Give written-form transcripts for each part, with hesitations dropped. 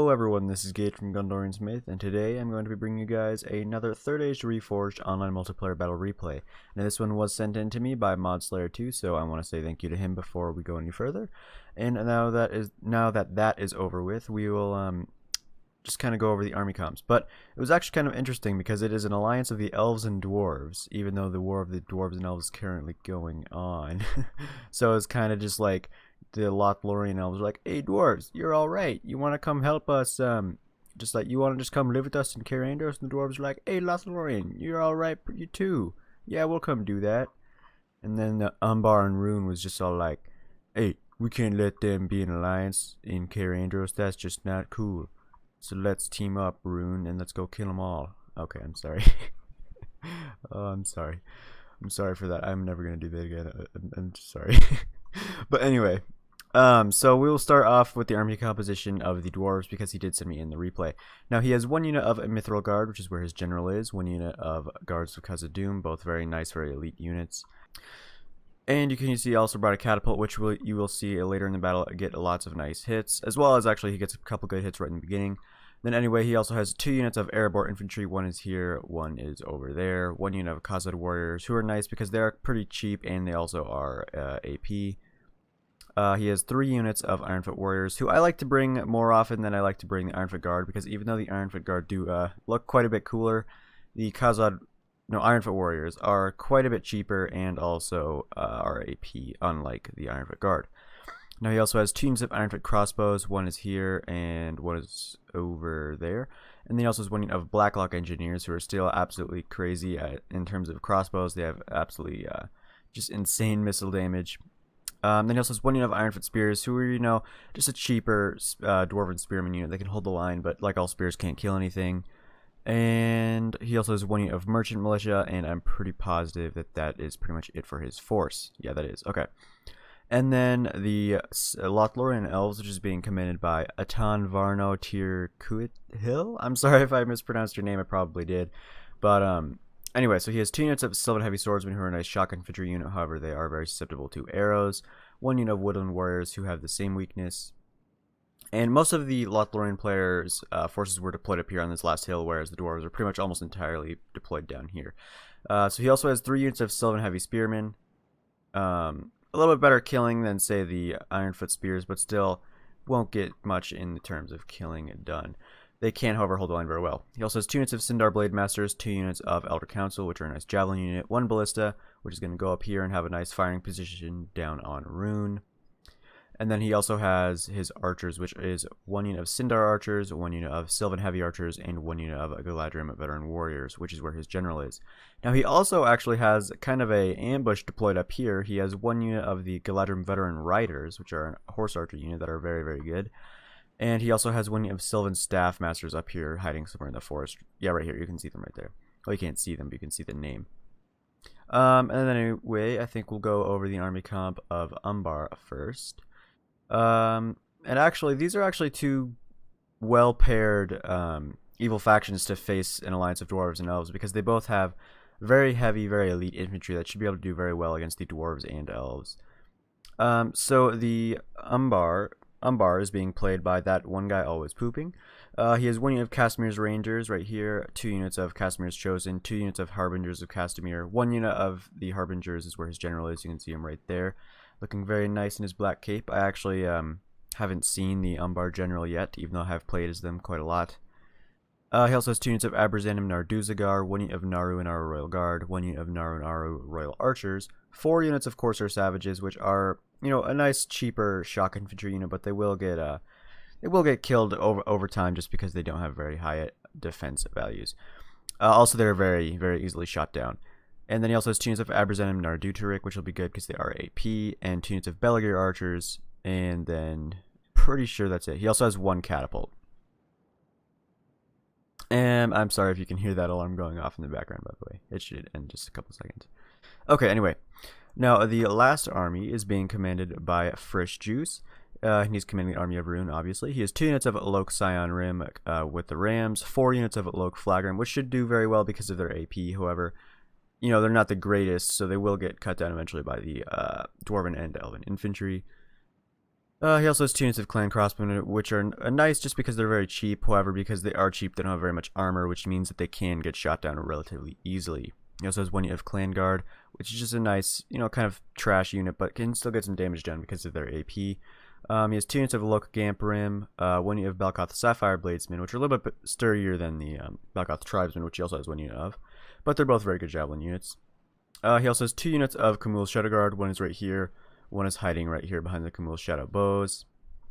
Hello everyone, this is Gage from Gundorian Smith, and today I'm going to be bringing you guys another Third Age Reforged online multiplayer battle replay. Now this one was sent in to me by ModSlayer2, so I want to say thank you to him before we go any further. And now that is over with, we will just kind of go over the army comps. But it was actually kind of interesting because it is an alliance of the Elves and Dwarves, even though the War of the Dwarves and Elves is currently going on. So it's kind of just like the Lothlorien Elves are like, hey dwarves, you're alright, you want to come help us, just like, you want to just come live with us in Cair Andros? And the dwarves are like, hey Lothlorien, you're alright, you too, yeah, we'll come do that. And then the Umbar and Rune was just all like, hey, we can't let them be an alliance in Cair Andros, that's just not cool, so let's team up, Rune, and let's go kill them all. Okay, I'm sorry. Oh, I'm sorry for that. I'm never gonna do that again. I'm sorry. But anyway, so we will start off with the army composition of the dwarves because he did send me in the replay. Now he has one unit of a Mithril Guard, which is where his general is, one unit of Guards of Khazad-dûm, both very nice, very elite units. And you can see he also brought a catapult, which you will see later in the battle get lots of nice hits, as well as actually he gets a couple good hits right in the beginning. Then anyway, he also has two units of Erebor infantry, one is here, one is over there, one unit of Khazad warriors, who are nice because they're pretty cheap and they also are AP. He has 3 units of Ironfoot warriors, who I like to bring more often than I like to bring the Ironfoot Guard, because even though the Ironfoot Guard do look quite a bit cooler, the Ironfoot warriors are quite a bit cheaper and also are AP, unlike the Ironfoot Guard. Now he also has 2 units of Ironfoot crossbows, one is here and one is over there. And then he also has 1 unit of Blacklock engineers, who are still absolutely crazy in terms of crossbows. They have absolutely just insane missile damage. Then he also has 1 unit of Ironfoot spears, who are, just a cheaper dwarven spearman unit. They can hold the line, but like all spears, can't kill anything. And he also has 1 unit of merchant militia, and I'm pretty positive that that is pretty much it for his force. Yeah, that is. Okay. And then the Lothlorien Elves, which is being commanded by Atan Varno Tir Hill. I'm sorry if I mispronounced your name, I probably did. But anyway, so he has 2 units of Sylvan Heavy Swordsmen, who are a nice shock infantry unit, however they are very susceptible to arrows. 1 unit of Woodland Warriors, who have the same weakness. And most of the Lothlorien players' forces were deployed up here on this last hill, whereas the dwarves are pretty much almost entirely deployed down here. So he also has 3 units of Sylvan Heavy Spearmen. A little bit better killing than, say, the Ironfoot Spears, but still won't get much in terms of killing it done. They can, however, hold the line very well. He also has 2 units of Sindar Blade Masters, 2 units of Elder Council, which are a nice Javelin unit, 1 Ballista, which is going to go up here and have a nice firing position down on Rune. And then he also has his Archers, which is 1 unit of Sindar Archers, 1 unit of Sylvan Heavy Archers, and 1 unit of Galadrim Veteran Warriors, which is where his general is. Now he also actually has kind of a ambush deployed up here. He has 1 unit of the Galadrim Veteran Riders, which are a Horse Archer unit that are very, very good. And he also has 1 unit of Sylvan Staff Masters up here, hiding somewhere in the forest. Yeah, right here. You can see them right there. Well, you can't see them, but you can see the name. And then anyway, I think we'll go over the army comp of Umbar first. And actually, these are actually 2 well-paired evil factions to face an alliance of dwarves and elves, because they both have very heavy, very elite infantry that should be able to do very well against the dwarves and elves. So the Umbar is being played by that one guy always pooping. He has 1 unit of Castmir's Rangers right here, 2 units of Castmir's Chosen, 2 units of Harbingers of Castamere. 1 unit of the Harbingers is where his general is. You can see him right there, looking very nice in his black cape. I actually haven't seen the Umbar general yet, even though I have played as them quite a lot. He also has 2 units of Abrazanim Narduzagar, 1 unit of Naru and Naru Royal Guard, 1 unit of Naru and Naru Royal Archers, 4 units of Corsair Savages, which are, a nice cheaper shock infantry unit, but they will get killed over time just because they don't have very high defense values. Also, they're very, very easily shot down. And then he also has 2 units of Abrazanim Narduturik, which will be good because they are AP, and 2 units of Beligir Archers, and then pretty sure that's it. He also has 1 catapult. And I'm sorry if you can hear that alarm going off in the background, by the way. It should end in just a couple seconds. Okay, anyway. Now, the last army is being commanded by Frisch Juice. He's commanding the army of Rune, obviously. He has 2 units of Lok Scion Rim with the Rams, 4 units of Lok Flagrim, which should do very well because of their AP. However, they're not the greatest, so they will get cut down eventually by the Dwarven and Elven infantry. He also has 2 units of clan crossbowmen, which are nice just because they're very cheap. However, because they are cheap, they don't have very much armor, which means that they can get shot down relatively easily. He also has 1 unit of clan guard, which is just a nice, kind of trash unit, but can still get some damage done because of their AP. He has 2 units of Loka Gamperim, 1 unit of Balkoth Sapphire Bladesmen, which are a little bit sturdier than the Balkoth Tribesmen, which he also has 1 unit of, but they're both very good javelin units. He also has 2 units of Camul's Shadow Guard. 1 is right here. 1 is hiding right here behind the Camul's Shadow Bows.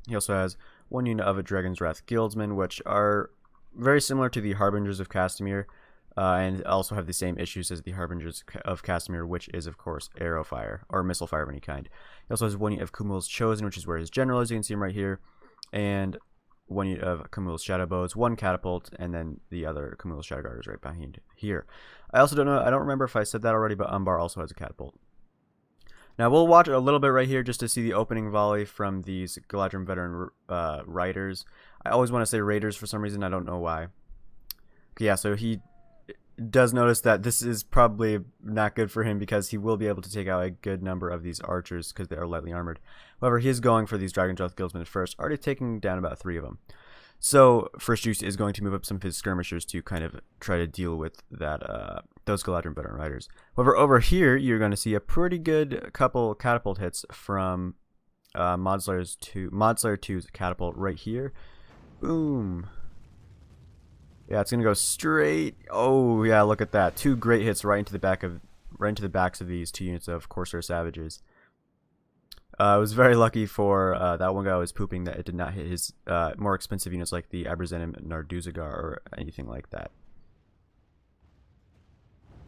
He also has 1 unit of a Dragon's Wrath Guildsman, which are very similar to the Harbingers of Castamere, and also have the same issues as the Harbingers of Castamere, which is, of course, arrow fire, or missile fire of any kind. He also has 1 unit of Camul's Chosen, which is where his general is. You can see him right here. And 1 unit of Camul's Shadow Bows, 1 catapult, and then the other Camul's Shadow Guard is right behind here. I also don't know, I don't remember if I said that already, but Umbar also has a catapult. Now we'll watch a little bit right here just to see the opening volley from these Galadrim veteran riders. I always want to say raiders for some reason, I don't know why. Yeah, so he does notice that this is probably not good for him because he will be able to take out a good number of these archers because they are lightly armored. However, he is going for these Dragon's Wrath Guildsmen at first, already taking down about 3 of them. So First Juice is going to move up some of his skirmishers to kind of try to deal with that those Galadrim veteran riders. However, over here you're going to see a pretty good couple catapult hits from Modslayer 2's catapult right here. Boom. Yeah, it's going to go straight. Oh yeah, look at that. 2 great hits right into the backs of these 2 units of Corsair Savages. I was very lucky for that one guy who was pooping that it did not hit his more expensive units like the Abrazenim Narduzagar or anything like that.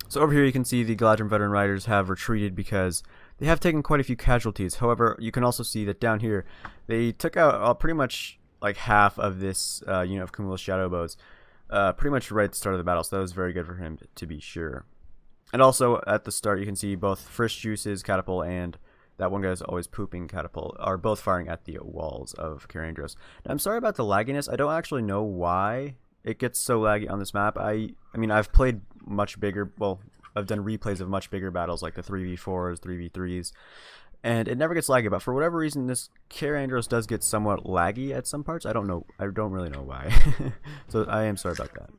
So over here you can see the Galadrim veteran riders have retreated because they have taken quite a few casualties. However, you can also see that down here they took out pretty much like half of this unit of Camul's Shadow Bows pretty much right at the start of the battle, so that was very good for him to be sure. And also at the start you can see both Frisk Juice's catapult and that one guy's always pooping catapult are both firing at the walls of Cair Andros. Now, I'm sorry about the lagginess. I don't actually know why it gets so laggy on this map. I mean, I've played much bigger, well, I've done replays of much bigger battles like the 3v4s, 3v3s, and it never gets laggy, but for whatever reason, this Cair Andros does get somewhat laggy at some parts. I don't know. I don't really know why. So I am sorry about that.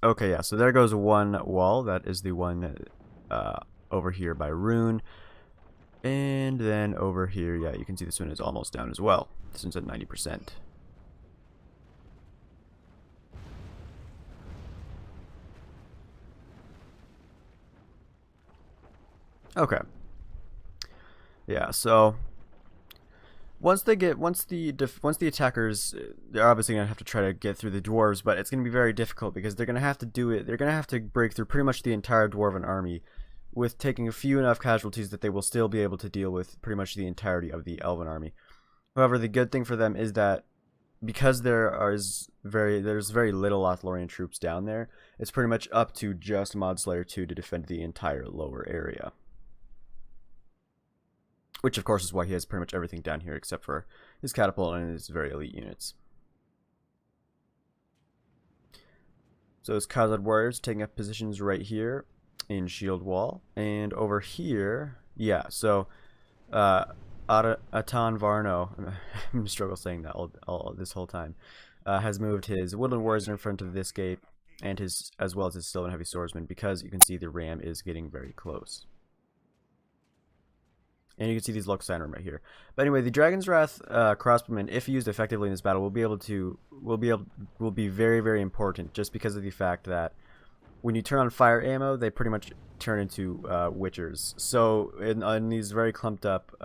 Okay, yeah, so there goes one wall. That is the one over here by Rune. And then over here, yeah, you can see this one is almost down as well. This one's at 90%. Okay. Yeah, so once the attackers, they're obviously gonna have to try to get through the dwarves, but it's gonna be very difficult because they're gonna have to do it. They're gonna have to break through pretty much the entire dwarven army, with taking a few enough casualties that they will still be able to deal with pretty much the entirety of the elven army. However, the good thing for them is that because there's very little Lothlorien troops down there, it's pretty much up to just Modslayer 2 to defend the entire lower area. Which, of course, is why he has pretty much everything down here except for his catapult and his very elite units. So his Khazad warriors taking up positions right here in Shield Wall. And over here, yeah, so Atan Varno, I'm struggling saying that all this whole time, has moved his Woodland Warriors in front of this gate, and as well as his Sylvan Heavy Swordsman, because you can see the ram is getting very close. And you can see these Lux Sign right here. But anyway, the Dragon's Wrath crossbowmen, if used effectively in this battle, will be very, very important, just because of the fact that when you turn on fire ammo, they pretty much turn into Witchers. So in these very clumped up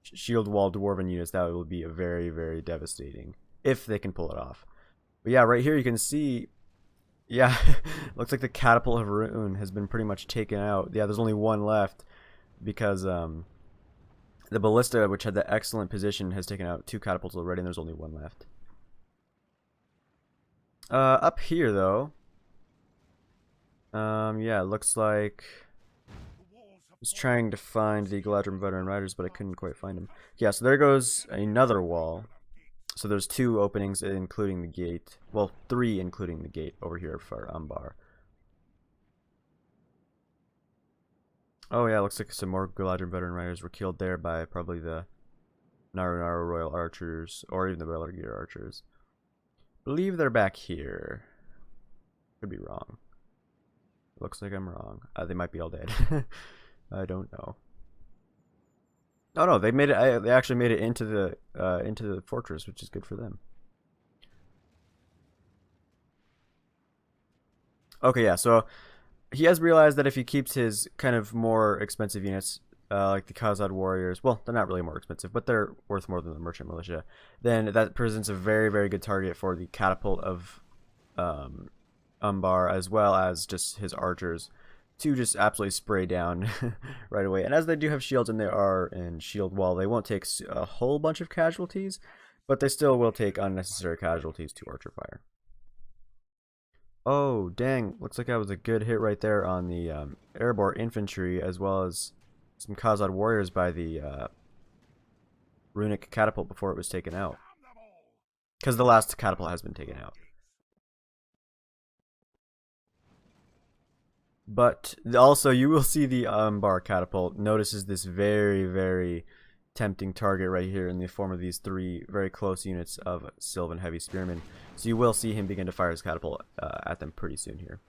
shield wall dwarven units, that will be a very, very devastating if they can pull it off. But yeah, right here you can see, yeah, looks like the catapult of Rune has been pretty much taken out. Yeah, there's only one left, because the ballista, which had the excellent position, has taken out 2 catapults already, and there's only one left. Up here, though, yeah, it looks like I was trying to find the Galadrim veteran riders, but I couldn't quite find them. Yeah, so there goes another wall. So there's 2 openings, including the gate. Well, 3 including the gate over here for Umbar. Oh yeah, looks like some more Galadriel veteran riders were killed there by probably the Naru Royal Archers, or even the Belagir Archers. Believe they're back here. Could be wrong. Looks like I'm wrong. They might be all dead. I don't know. Oh no, they made it. They actually made it into the fortress, which is good for them. Okay, yeah. So he has realized that if he keeps his kind of more expensive units, like the Khazad warriors, well, they're not really more expensive, but they're worth more than the merchant militia, then that presents a very, very good target for the catapult of Umbar, as well as just his archers, to just absolutely spray down right away. And as they do have shields and they are in shield wall, they won't take a whole bunch of casualties, but they still will take unnecessary casualties to archer fire. Oh, dang. Looks like that was a good hit right there on the airborne infantry, as well as some Khazad warriors by the runic catapult before it was taken out. Because the last catapult has been taken out. But also, you will see the Umbar catapult notices this very, very tempting target right here in the form of these three very close units of Sylvan heavy spearmen. So you will see him begin to fire his catapult at them pretty soon here.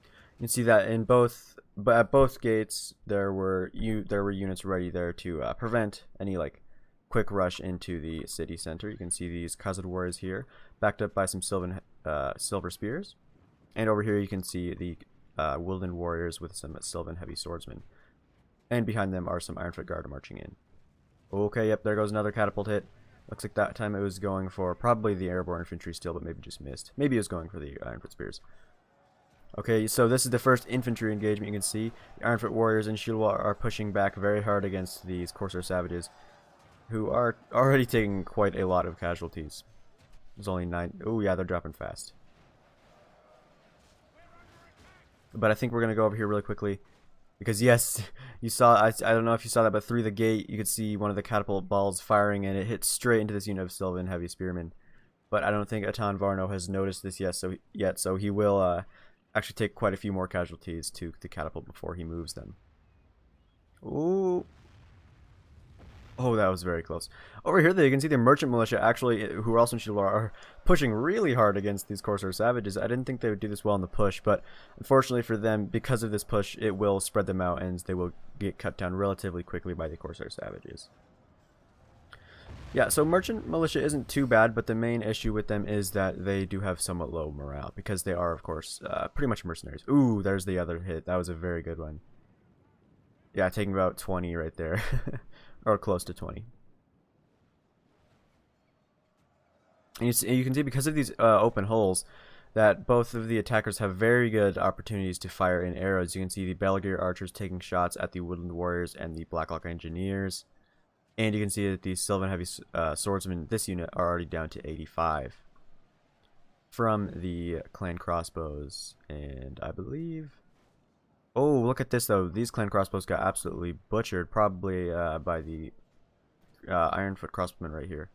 You can see that in both, but at both gates there were units ready there to prevent any like quick rush into the city center. You can see these Khazad warriors here, backed up by some silver spears, and over here you can see the woodland warriors with some Sylvan heavy swordsmen, and behind them are some Ironfoot guard marching in. Okay, yep, there goes another catapult hit. Looks like that time it was going for probably the airborne infantry still, but maybe just missed. Maybe it was going for the Ironfoot spears. Okay, so this is the first infantry engagement. You can see the Ironfoot warriors in shield wall are pushing back very hard against these Corsair savages, who are already taking quite a lot of casualties. There's only 9. Oh yeah, they're dropping fast. But I think we're going to go over here really quickly. Because yes, you saw, I don't know if you saw that, but through the gate you could see one of the catapult balls firing, and it hit straight into this unit of Sylvan heavy spearmen. But I don't think Atan Varno has noticed this yet, so he will actually take quite a few more casualties to the catapult before he moves them. Ooh. Oh, that was very close. Over here, though, you can see the merchant militia, actually, who are also in shield wall, are pushing really hard against these Corsair savages. I didn't think they would do this well in the push, but unfortunately for them, because of this push, it will spread them out, and they will get cut down relatively quickly by the Corsair savages. Yeah, so merchant militia isn't too bad, but the main issue with them is that they do have somewhat low morale, because they are, of course, pretty much mercenaries. Ooh, there's the other hit. That was a very good one. Yeah, taking about 20 right there. Or close to 20. And you can see, because of these open holes, that both of the attackers have very good opportunities to fire in arrows. You can see the Belagir archers taking shots at the woodland warriors and the Blacklock engineers. And you can see that the Sylvan heavy swordsmen, this unit, are already down to 85 from the clan crossbows. And I believe... Oh, look at this, though. These clan crossbows got absolutely butchered, probably by the Ironfoot crossbowmen right here.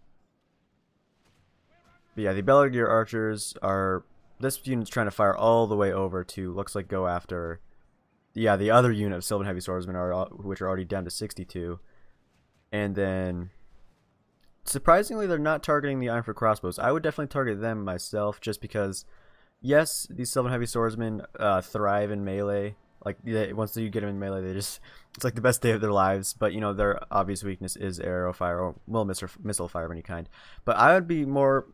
But yeah, the Belagir archers are... This unit's trying to fire all the way over to, looks like, go after... Yeah, the other unit of Sylvan heavy swordsmen, which are already down to 62. And then... Surprisingly, they're not targeting the Ironfoot crossbows. I would definitely target them myself, just because... Yes, these Sylvan heavy swordsmen thrive in melee. Like, once you get them in melee, it's like the best day of their lives. But, you know, their obvious weakness is arrow fire, or, well, missile fire of any kind. But I would be more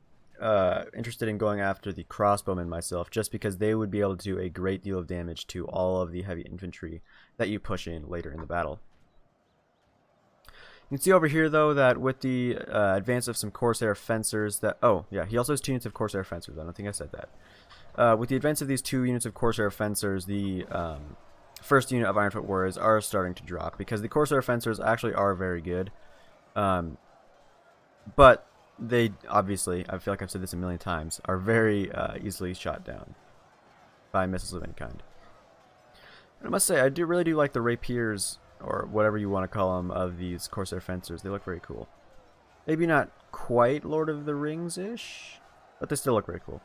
interested in going after the crossbowmen myself, just because they would be able to do a great deal of damage to all of the heavy infantry that you push in later in the battle. You can see over here, though, that with the advance of some Corsair fencers that... Oh, yeah, he also has 2 units of Corsair fencers. I don't think I said that. With the advance of these 2 units of Corsair fencers, the first unit of Ironfoot warriors are starting to drop, because the Corsair fencers actually are very good. But they, obviously, I feel like I've said this a million times, are very easily shot down by missiles of any kind. And I must say, I really do like the rapiers, or whatever you want to call them, of these Corsair fencers. They look very cool. Maybe not quite Lord of the Rings-ish, but they still look very cool.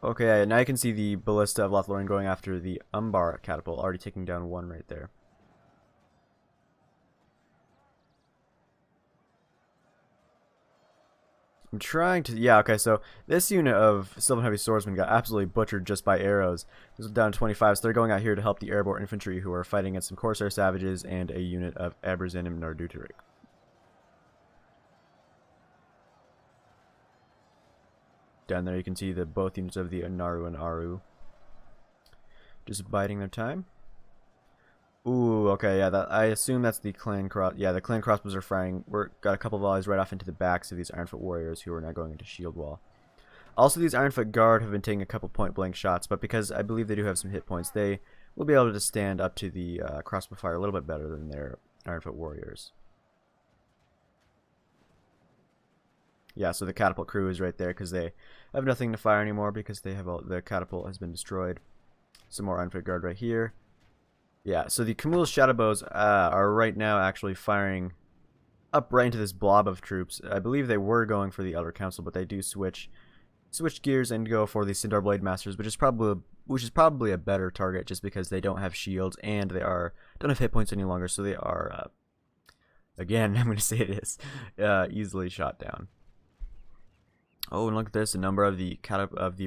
Okay, now you can see the ballista of Lothlorien going after the Umbar catapult, already taking down one right there. I'm trying to... Yeah, okay, so this unit of Sylvan Heavy Swordsmen got absolutely butchered just by arrows. This was down to 25, so they're going out here to help the airborne infantry who are fighting against some Corsair Savages and a unit of Abrazenim Narduturik. Down there you can see both units of the Anaru and Aru just biding their time. Ooh, okay, yeah, I assume that's the clan cross. Yeah, the clan crossbows are firing. Got a couple volleys right off into the backs of these Ironfoot warriors who are now going into shield wall. Also, these Ironfoot guard have been taking a couple point blank shots, but because I believe they do have some hit points, they will be able to stand up to the crossbow fire a little bit better than their Ironfoot warriors. Yeah, so the catapult crew is right there because they have nothing to fire anymore because they have the catapult has been destroyed. Some more Ironfoot guard right here. Yeah, so the Camul's Shadowbows are right now actually firing up right into this blob of troops. I believe they were going for the Elder Council, but they do switch gears and go for the Sindar Blade Masters, which is probably a better target just because they don't have shields and they don't have hit points any longer, so they are again, I'm going to say it is easily shot down. Oh, and look at this! A number of the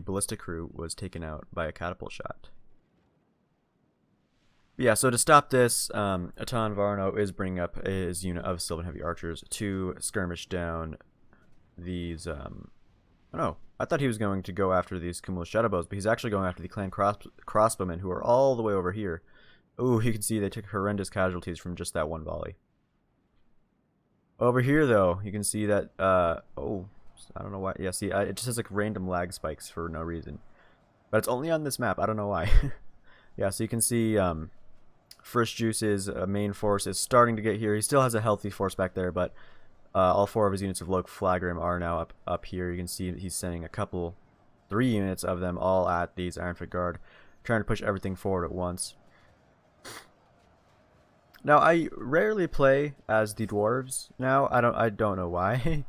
ballistic crew was taken out by a catapult shot. Yeah, so to stop this, Atan Varno is bringing up his unit of Sylvan Heavy Archers to skirmish down these, oh no, I thought he was going to go after these Camul's Shadowbows, but he's actually going after the clan crossbowmen, who are all the way over here. Ooh, you can see they took horrendous casualties from just that one volley. Over here, though, you can see that, oh, I don't know why, yeah, see, it just has like random lag spikes for no reason. But it's only on this map, I don't know why. Yeah, so you can see, Frisch Juice's main force is starting to get here. He still has a healthy force back there, but all four of his units of Loke Flagrim are now up here. You can see he's sending 3 units of them all at these Ironfoot Guard, trying to push everything forward at once. Now, I rarely play as the dwarves now. I don't know why.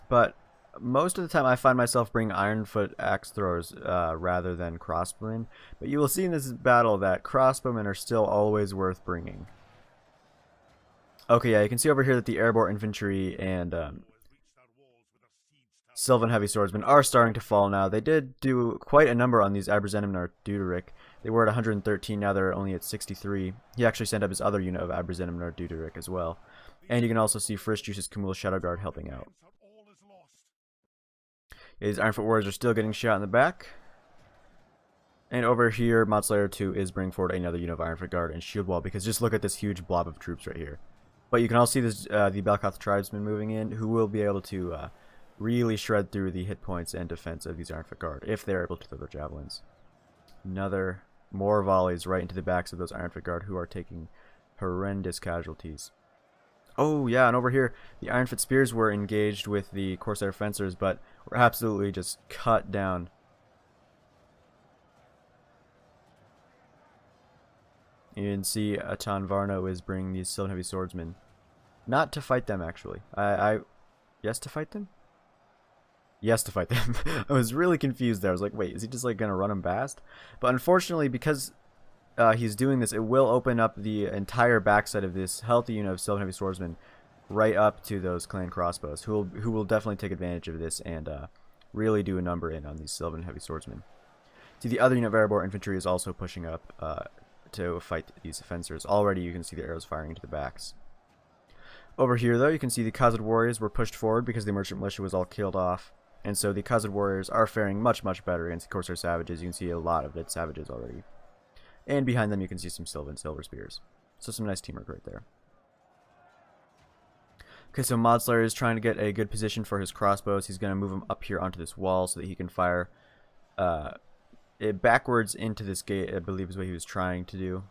But most of the time I find myself bringing Ironfoot axe throwers rather than crossbowmen, but you will see in this battle that crossbowmen are still always worth bringing. Okay, yeah, you can see over here that the airborne infantry and Sylvan Heavy Swordsmen are starting to fall now. They did do quite a number on these Abrazenim Narduturik. They were at 113, now they're only at 63. He actually sent up his other unit of Abrazenim Narduturik as well. And you can also see Frisch Juice's Camul Shadow Guard helping out. Yeah, these Ironfoot warriors are still getting shot in the back. And over here, Modslayer 2 is bringing forward another unit of Ironfoot Guard and Shield Wall, because just look at this huge blob of troops right here. But you can also see this, the Balkoth tribesmen moving in, who will be able to really shred through the hit points and defense of these Ironfoot Guard, if they're able to throw their javelins. More volleys right into the backs of those Ironfoot Guard, who are taking horrendous casualties. Oh yeah, and over here, the Ironfoot Spears were engaged with the Corsair Fencers, but were absolutely just cut down. You can see Atan Varno is bringing these Sylvan Heavy Swordsmen. Not to fight them, actually. Yes, to fight them? Yes, to fight them. I was really confused there. I was like, wait, is he just like going to run them past? But unfortunately, because he's doing this, it will open up the entire backside of this healthy unit of Sylvan Heavy Swordsmen right up to those clan crossbows, who will definitely take advantage of this and really do a number in on these Sylvan Heavy Swordsmen. See, the other unit of airborne infantry is also pushing up to fight these fencers. Already you can see the arrows firing into the backs. Over here, though, you can see the Khazad warriors were pushed forward because the merchant militia was all killed off. And so the Khazad warriors are faring much, much better against the Corsair savages. You can see a lot of dead savages already. And behind them you can see some Sylvan Silver Spears. So some nice teamwork right there. Okay, so Modslayer is trying to get a good position for his crossbows. He's going to move them up here onto this wall so that he can fire it backwards into this gate, I believe is what he was trying to do.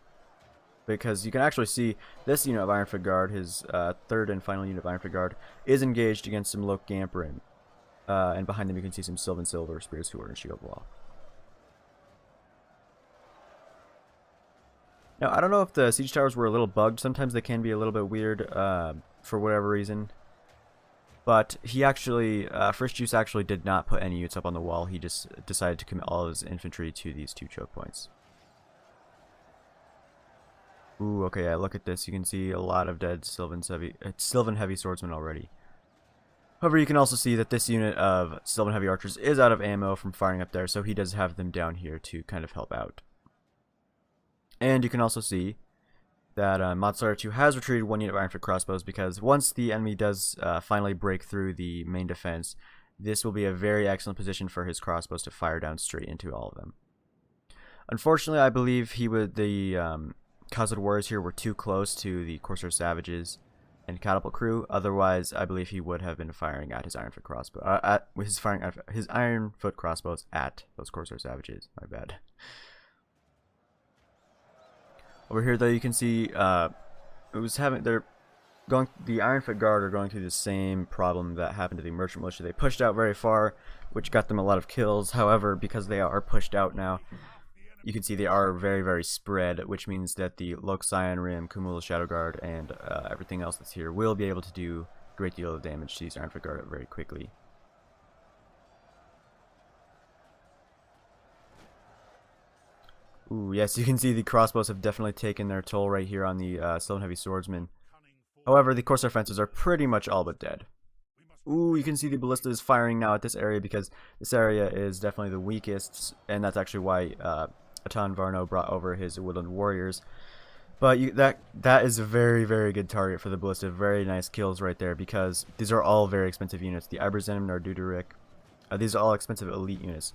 Because you can actually see this unit of Ironfoot Guard, his third and final unit of Ironfoot Guard, is engaged against some Loke Gamperin. And behind them you can see some Sylvan Silver Spears who are in shield wall. Now, I don't know if the siege towers were a little bugged. Sometimes they can be a little bit weird for whatever reason. But he actually, Frisch Juice actually did not put any units up on the wall. He just decided to commit all of his infantry to these 2 choke points. Ooh, okay, yeah, look at this. You can see a lot of dead Sylvan heavy swordsmen already. However, you can also see that this unit of Sylvan heavy archers is out of ammo from firing up there, so he does have them down here to kind of help out. And you can also see that Mod Slayer 2 has retreated 1 unit of Ironfoot crossbows, because once the enemy does finally break through the main defense, this will be a very excellent position for his crossbows to fire down straight into all of them. Unfortunately, I believe the Coswood Warriors here were too close to the Corsair Savages and Catapult Crew. Otherwise, I believe he would have been firing at his Ironfoot crossbow, his Ironfoot crossbows at those Corsair Savages. My bad. Over here, though, you can see the Ironfoot Guard are going through the same problem that happened to the Merchant Militia. They pushed out very far, which got them a lot of kills. However, because they are pushed out now, you can see they are very, very spread, which means that the Lok Scion Rim, Kumula Shadow Guard, and everything else that's here will be able to do a great deal of damage to these Ironfoot Guard very quickly. Ooh, yes, you can see the crossbows have definitely taken their toll right here on the Sylvan Heavy Swordsmen. However, the Corsair Fences are pretty much all but dead. Ooh, you can see the ballista is firing now at this area, because this area is definitely the weakest, and that's actually why Atan Varno brought over his Woodland Warriors. But that is a very, very good target for the ballista. Very nice kills right there, because these are all very expensive units. The Iberzenim, Narduturik, these are all expensive elite units.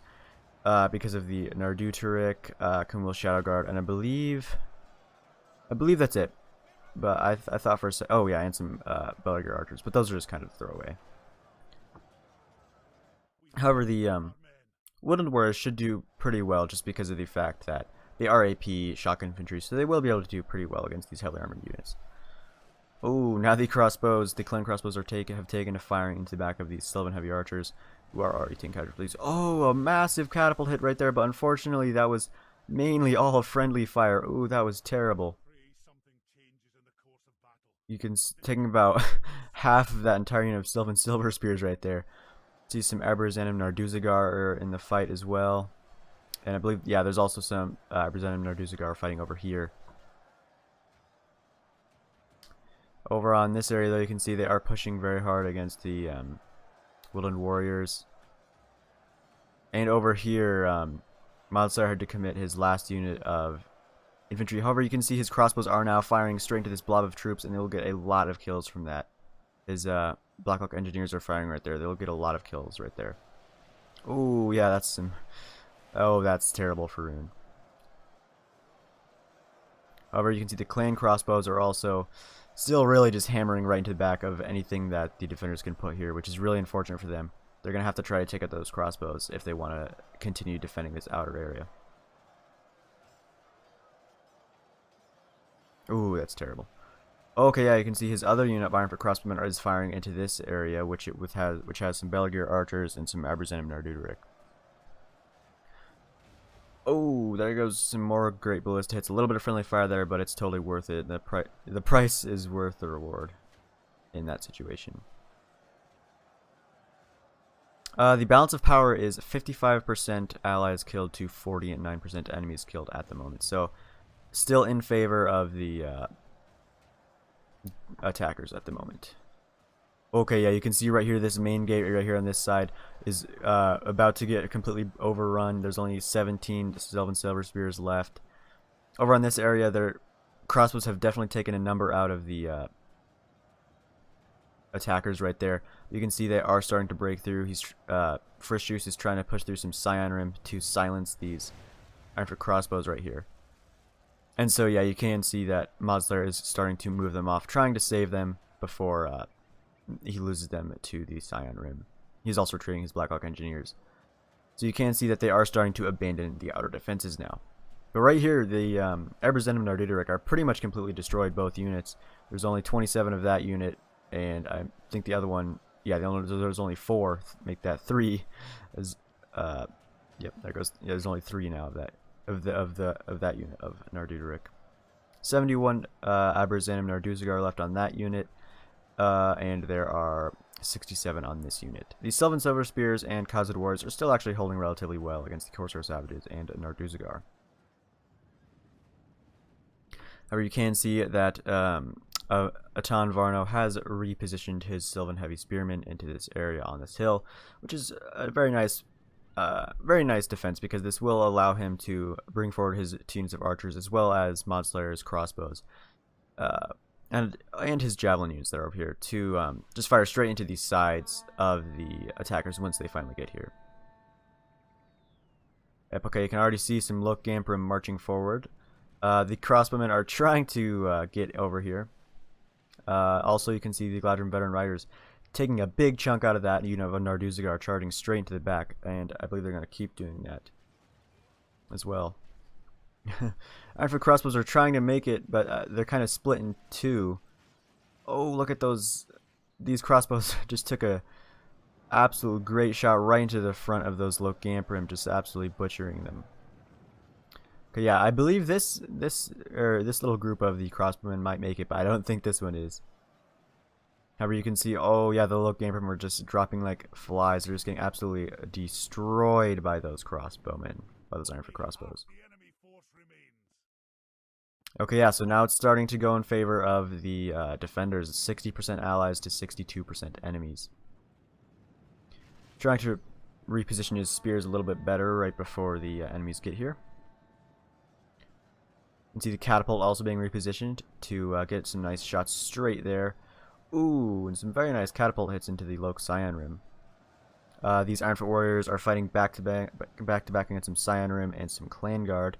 Because of the Narduturik, Kumul Shadow Guard, and I believe that's it. But I thought for a second, oh yeah, and some Belagar Archers, but those are just kind of throwaway. However, the Woodland Warriors should do pretty well, just because of the fact that they are AP shock infantry, so they will be able to do pretty well against these heavily armored units. Oh, now the clan crossbows have taken to firing into the back of these Sylvan heavy archers, who are already taking casualties. Oh, a massive catapult hit right there, but unfortunately that was mainly all friendly fire. Ooh, that was terrible. You can taking about half of that entire unit of Sylvan Silver Spears right there. See some Aberzenim Narduzagar in the fight as well. And I believe, yeah, there's also some Aberzenim Narduzagar fighting over here. Over on this area, though, you can see they are pushing very hard against the Woodland Warriors. And over here, Mod Slayer had to commit his last unit of infantry. However, you can see his crossbows are now firing straight into this blob of troops, and they'll get a lot of kills from that. His Blackhawk Engineers are firing right there. They'll get a lot of kills right there. Oh, yeah, that's some... Oh, that's terrible for Rune. However, you can see the clan crossbows are also still really just hammering right into the back of anything that the defenders can put here, which is really unfortunate for them. They're going to have to try to take out those crossbows if they want to continue defending this outer area. Ooh, that's terrible. Okay, yeah, you can see his other unit of Ironfoot crossbowmen is firing into this area, which has some Belagar archers and some Aberzenim Narduturik. Oh, there goes some more great ballista hits. A little bit of friendly fire there, but it's totally worth it. The price is worth the reward in that situation. The balance of power is 55% allies killed to 40 and 9% enemies killed at the moment. So, still in favor of the attackers at the moment. Okay, yeah, you can see right here, this main gate right here on this side is about to get completely overrun. There's only 17 Sylvan Silver Spears left. Over on this area, their crossbows have definitely taken a number out of the attackers right there. You can see they are starting to break through. Frisch Juice is trying to push through some Scion Rim to silence these Ironfoot crossbows right here. And so, yeah, you can see that Mod Slayer is starting to move them off, trying to save them before he loses them to the Scion Rim. He's also retreating his Blackhawk Engineers. So you can see that they are starting to abandon the outer defenses now. But right here, the Aberzenim Narduturik are pretty much completely destroyed, both units. There's only 27 of that unit, and I think the other one, yeah, there's only 4. Make that 3. Yep, there goes. Yeah, there's only 3 now of that. Of that unit of Narduturik. 71 Aberzenim Narduzagar left on that unit, and there are 67 on this unit. The Sylvan Silver Spears and Khazad Warriors are still actually holding relatively well against the Corsair Savages and Narduzagar. However, you can see that Atan Varno has repositioned his Sylvan Heavy Spearmen into this area on this hill, which is a very nice defense, because this will allow him to bring forward his units of archers as well as Mod Slayer's crossbows, and his javelin units that are over here to just fire straight into the sides of the attackers once they finally get here. Okay, you can already see some Lok Gamprim marching forward. The crossbowmen are trying to get over here. Also, you can see the Galadrim veteran riders taking a big chunk out of that unit of Narduzagar, charging straight into the back, and I believe they're going to keep doing that as well. Ironfoot crossbows are trying to make it, but they're kind of split in two. Oh, look at these crossbows just took a absolute great shot right into the front of those Lok Gamprim, just absolutely butchering them. Okay, yeah, I believe this little group of the crossbowmen might make it, but I don't think this one is. However, you can see, oh yeah, the Lok Gamprim were just dropping like flies. They're just getting absolutely destroyed by those crossbowmen, by those Ironfoot crossbows. Okay, yeah, so now it's starting to go in favor of the defenders. 60% allies to 62% enemies. Trying to reposition his spears a little bit better right before the enemies get here. You can see the catapult also being repositioned to get some nice shots straight there. Ooh, and some very nice catapult hits into the Lok Cyan Rim. These Ironfoot warriors are fighting back to back against some Cyan Rim and some Clan Guard.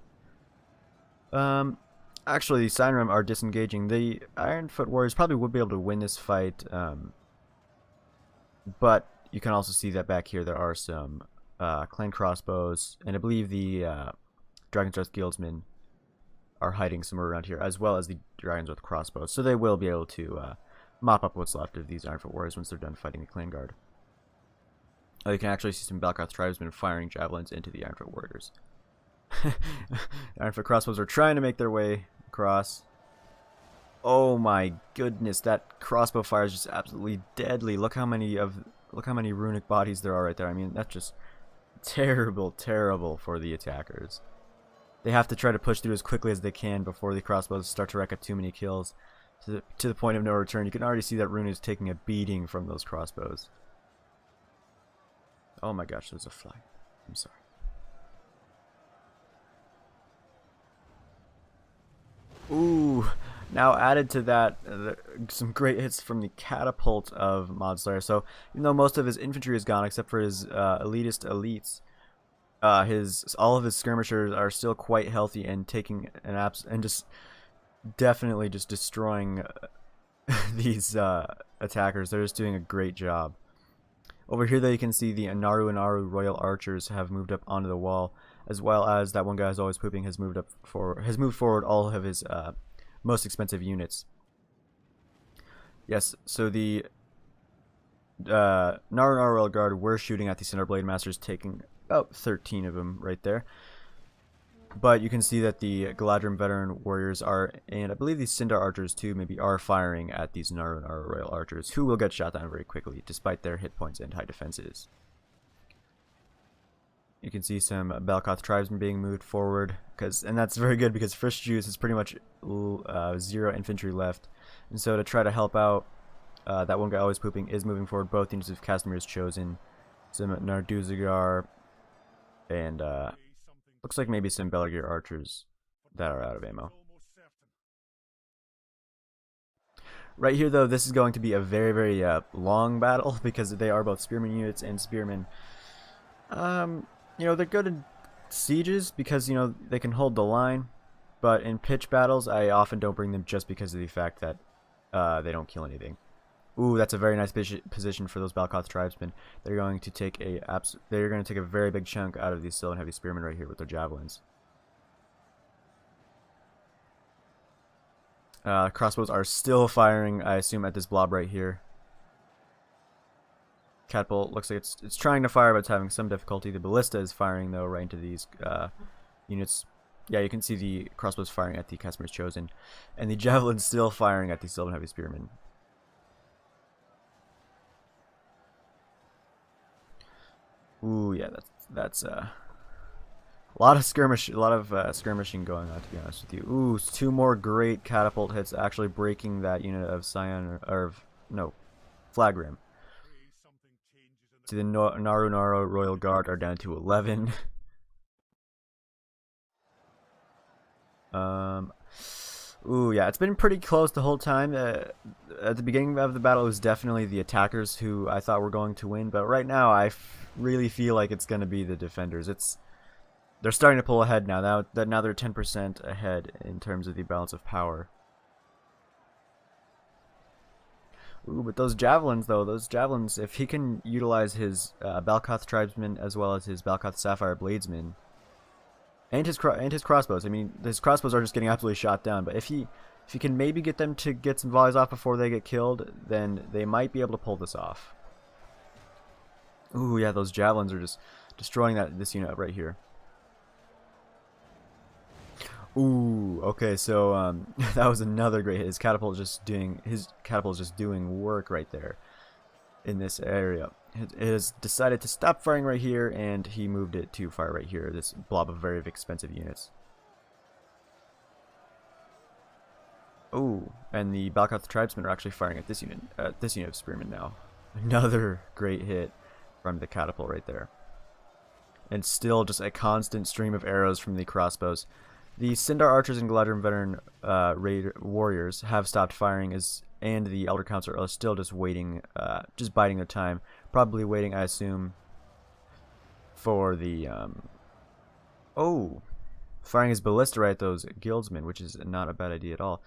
Actually, the Cyan Rim are disengaging. The Ironfoot warriors probably would be able to win this fight, but you can also see that back here there are some Clan crossbows, and I believe the Dragon's Breath Guildsmen are hiding somewhere around here, as well as the Dragon's Breath crossbows, so they will be able to mop up what's left of these Ironfoot warriors once they're done fighting the Clan Guard. Oh, you can actually see some Balkath tribesmen firing javelins into the Ironfoot warriors. The Ironfoot crossbows are trying to make their way across. Oh my goodness, that crossbow fire is just absolutely deadly. Look how many runic bodies there are right there. I mean, that's just terrible, terrible for the attackers. They have to try to push through as quickly as they can before the crossbows start to rack up too many kills. To the point of no return. You can already see that Rune is taking a beating from those crossbows. Oh my gosh, there's a fly. I'm sorry. Ooh, now added to that, some great hits from the catapult of Mod Slayer. So, even though most of his infantry is gone, except for his elitist elites, all of his skirmishers are still quite healthy and taking and just definitely just destroying these attackers. They're just doing a great job. Over here, though, you can see the Naru and Aru Royal Archers have moved up onto the wall, as well as that one guy who's always pooping has moved forward all of his most expensive units. Yes, so the Naru and Aru Royal Guard were shooting at the Cinder Blade Masters, taking about 13 of them right there. But you can see that the Galadrim veteran warriors are, and I believe the Sindar archers too, maybe are firing at these Naru and Aru Royal archers, who will get shot down very quickly, despite their hit points and high defenses. You can see some Balkath tribesmen being moved forward, and that's very good because Frisk Juice is pretty much 0 infantry left, and so to try to help out, that one guy always pooping is moving forward. Both units of Castamir's Chosen, some Narduzagar, and looks like maybe some Belagir archers that are out of ammo. Right here, though, this is going to be a very, very long battle because they are both spearman units and spearmen. You know, they're good in sieges because, you know, they can hold the line, but in pitch battles, I often don't bring them just because of the fact that they don't kill anything. Ooh, that's a very nice position for those Balkath tribesmen. They're going to take a very big chunk out of these Sylvan Heavy Spearmen right here with their javelins. Crossbows are still firing, I assume, at this blob right here. Catapult looks like it's trying to fire, but it's having some difficulty. The ballista is firing, though, right into these units. Yeah, you can see the crossbows firing at the Castamir's Chosen, and the javelin's still firing at the Sylvan Heavy Spearmen. Ooh, yeah, that's a lot of skirmishing going on, to be honest with you. Ooh, 2 more great catapult hits, actually breaking that unit of Scion, or no, Flagrim. So the Naru Royal Guard are down to 11. Ooh, yeah, it's been pretty close the whole time. At the beginning of the battle, it was definitely the attackers who I thought were going to win, but right now I really feel like it's going to be the defenders. They're starting to pull ahead now. Now they're 10% ahead in terms of the balance of power. Ooh, but those javelins, though, if he can utilize his Balkoth tribesmen as well as his Balkoth Sapphire bladesmen, and his crossbows. I mean, his crossbows are just getting absolutely shot down. But if he can maybe get them to get some volleys off before they get killed, then they might be able to pull this off. Ooh, yeah, those javelins are just destroying this unit right here. Ooh, okay, so that was another great hit. His catapult is just doing work right there in this area. It has decided to stop firing right here, and he moved it to fire right here. This blob of very expensive units. Ooh, and the Balkoth tribesmen are actually firing at this unit of spearmen now. Another great hit from the catapult right there. And still just a constant stream of arrows from the crossbows. The Sindar archers and Galadrim veteran warriors have stopped firing, and the Elder Council are still just waiting, just biding their time. Probably waiting, I assume, for the firing his ballista right at those guildsmen, which is not a bad idea at all.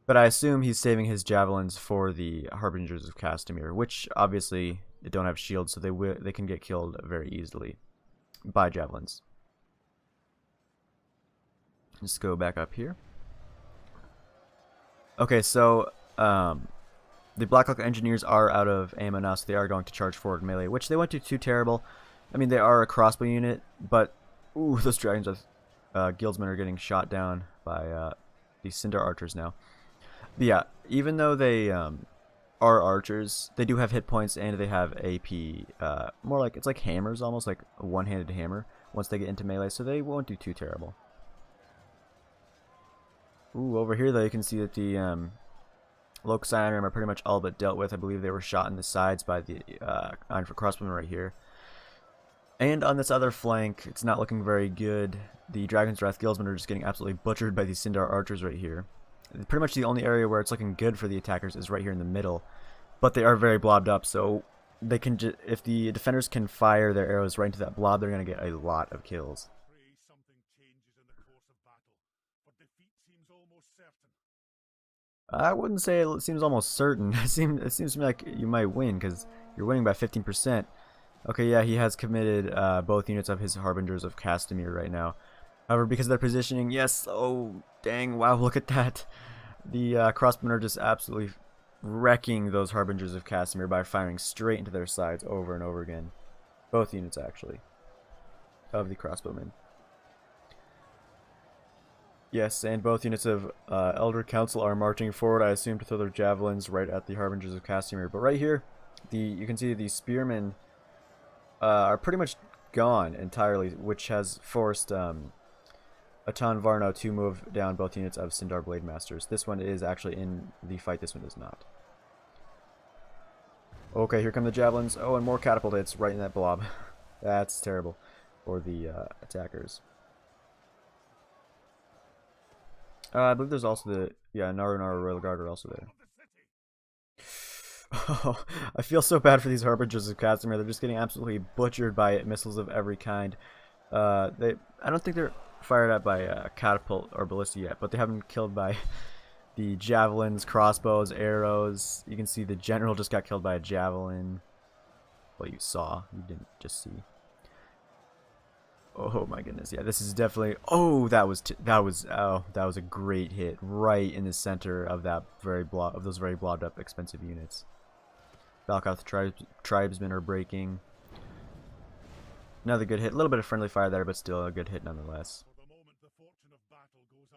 But I assume he's saving his javelins for the Harbingers of Castamere, which obviously they don't have shields, so they can get killed very easily by javelins. Just go back up here. Okay, so the Blackhawk engineers are out of ammo now, so they are going to charge forward melee, which they won't do too terrible. I mean, they are a crossbow unit, but ooh, those dragons of guildsmen are getting shot down by the Sindar archers now. But yeah, even though they are archers, they do have hit points and they have AP. More like it's like hammers, almost like a one-handed hammer. Once they get into melee, so they won't do too terrible. Ooh, over here though, you can see that the Locust Iron are pretty much all but dealt with. I believe they were shot in the sides by the Ironfoot crossbowmen right here. And on this other flank, it's not looking very good. The Dragon's Wrath guildsmen are just getting absolutely butchered by these Sindar archers right here. Pretty much the only area where it's looking good for the attackers is right here in the middle. But they are very blobbed up, so they can if the defenders can fire their arrows right into that blob, they're going to get a lot of kills. I wouldn't say it seems almost certain. It seems to me like you might win because you're winning by 15%. Okay, yeah, he has committed both units of his Harbingers of Castamere right now. However, because of their positioning, yes, oh, dang, wow, look at that. The crossbowmen are just absolutely wrecking those Harbingers of Castamere by firing straight into their sides over and over again. Both units, actually, of the crossbowmen. Yes, and both units of Elder Council are marching forward, I assume, to throw their javelins right at the Harbingers of Castamere. But right here, you can see the spearmen are pretty much gone entirely, which has forced Atan Varno to move down both units of Sindar Blade Masters. This one is actually in the fight, this one is not. Okay, here come the javelins. Oh, and more catapult hits right in that blob. That's terrible for the attackers. I believe there's also the Naru Royal Guard are also there. Oh, I feel so bad for these Harbingers of Castamere. They're just getting absolutely butchered by missiles of every kind. I don't think they're fired at by catapult or ballista yet, but they have been killed by the javelins, crossbows, arrows. You can see the general just got killed by a javelin. Well, you saw. You didn't just see. Oh my goodness! Yeah, this is definitely. Oh, that was a great hit right in the center of that those very blobbed up expensive units. Balkoth tribesmen are breaking. Another good hit. A little bit of friendly fire there, but still a good hit nonetheless.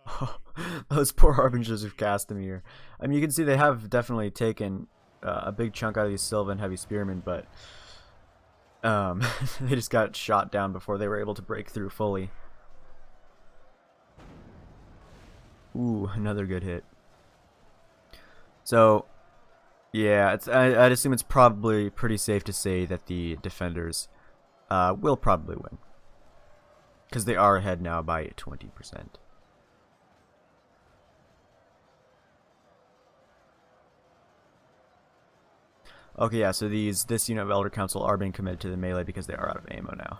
Oh, those poor Harbingers of Castamere. I mean, you can see they have definitely taken a big chunk out of these Sylvan heavy spearmen, but They just got shot down before they were able to break through fully. Ooh, another good hit. So, yeah, I'd assume it's probably pretty safe to say that the defenders will probably win. Because they are ahead now by 20%. Okay, yeah, so this unit of Elder Council are being committed to the melee because they are out of ammo now.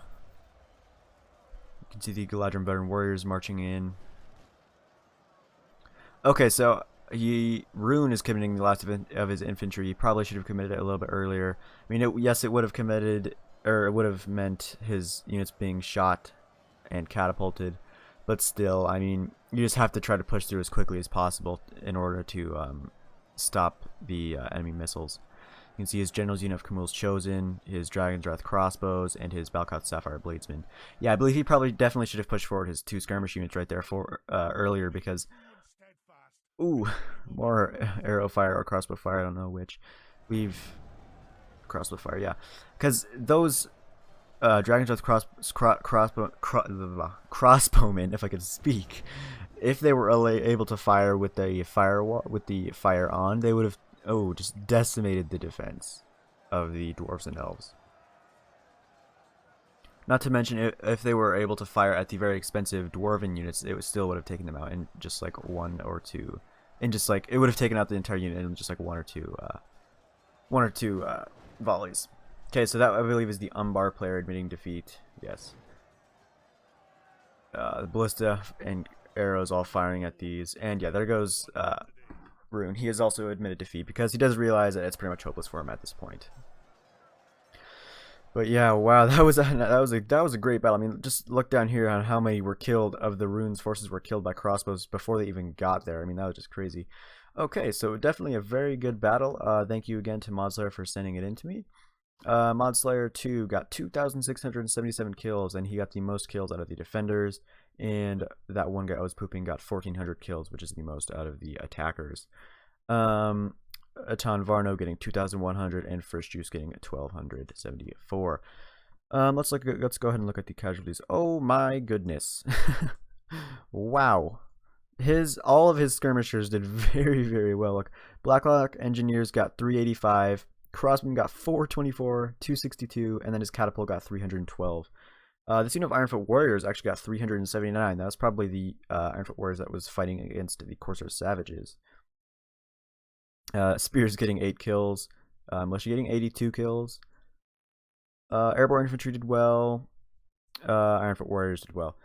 You can see the Galadrim veteran warriors marching in. Okay, so Rune is committing the last of his infantry. He probably should have committed it a little bit earlier. I mean, yes, it would have committed, or it would have meant his units being shot and catapulted, but still, I mean, you just have to try to push through as quickly as possible in order to stop the enemy missiles. You can see his general's unit of Camul's Chosen, his Dragon's Wrath crossbows, and his Balkoth Sapphire Bladesmen. Yeah, I believe he probably definitely should have pushed forward his 2 skirmish units right there for earlier because... Ooh, more arrow fire or crossbow fire, I don't know which. Crossbow fire, yeah. Because those Dragon's Wrath crossbowmen, if I could speak, if they were able to fire with the fire on, they would have just decimated the defense of the dwarves and elves. Not to mention, if they were able to fire at the very expensive dwarven units, it still would have taken them out in just like 1 or 2, and just like it would have taken out the entire unit in just like one or two volleys. Okay, so that I believe is the Umbar player admitting defeat. Yes. The ballista and arrows all firing at these, and yeah, there goes Rune. He has also admitted defeat because he does realize that it's pretty much hopeless for him at this point. But yeah, wow, that was a great battle. I mean, just look down here on how many were killed of the Rune's forces were killed by crossbows before they even got there. I mean, that was just crazy. Okay, so definitely a very good battle. Thank you again to Modslayer for sending it in to me. Modslayer 2 got 2,677 kills, and he got the most kills out of the defenders. And that one guy I was pooping got 1,400 kills, which is the most out of the attackers. Atan Varno getting 2,100 and First Juice getting 1,274. Let's go ahead and look at the casualties. Oh my goodness. Wow. All of his skirmishers did very, very well. Look, Blacklock Engineers got 385, Crossman got 424, 262, and then his Catapult got 312. This unit of Ironfoot Warriors actually got 379. That was probably the Ironfoot Warriors that was fighting against the Corsair Savages. Spears getting 8 kills. Militia getting 82 kills. Airborne Infantry did well. Ironfoot Warriors did well.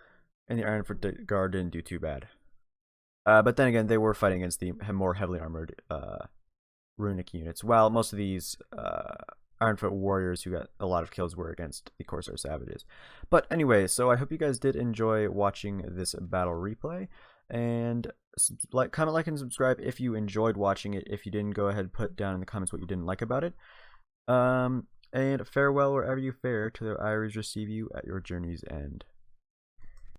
And the Ironfoot Guard didn't do too bad. But then again, they were fighting against the more heavily armored Runic units, while most of these Ironfoot Warriors who got a lot of kills were against the Corsair Savages. But anyway, so I hope you guys did enjoy watching this battle replay. And comment, like, and subscribe if you enjoyed watching it. If you didn't, go ahead and put down in the comments what you didn't like about it. And farewell wherever you fare, till the Iries receive you at your journey's end.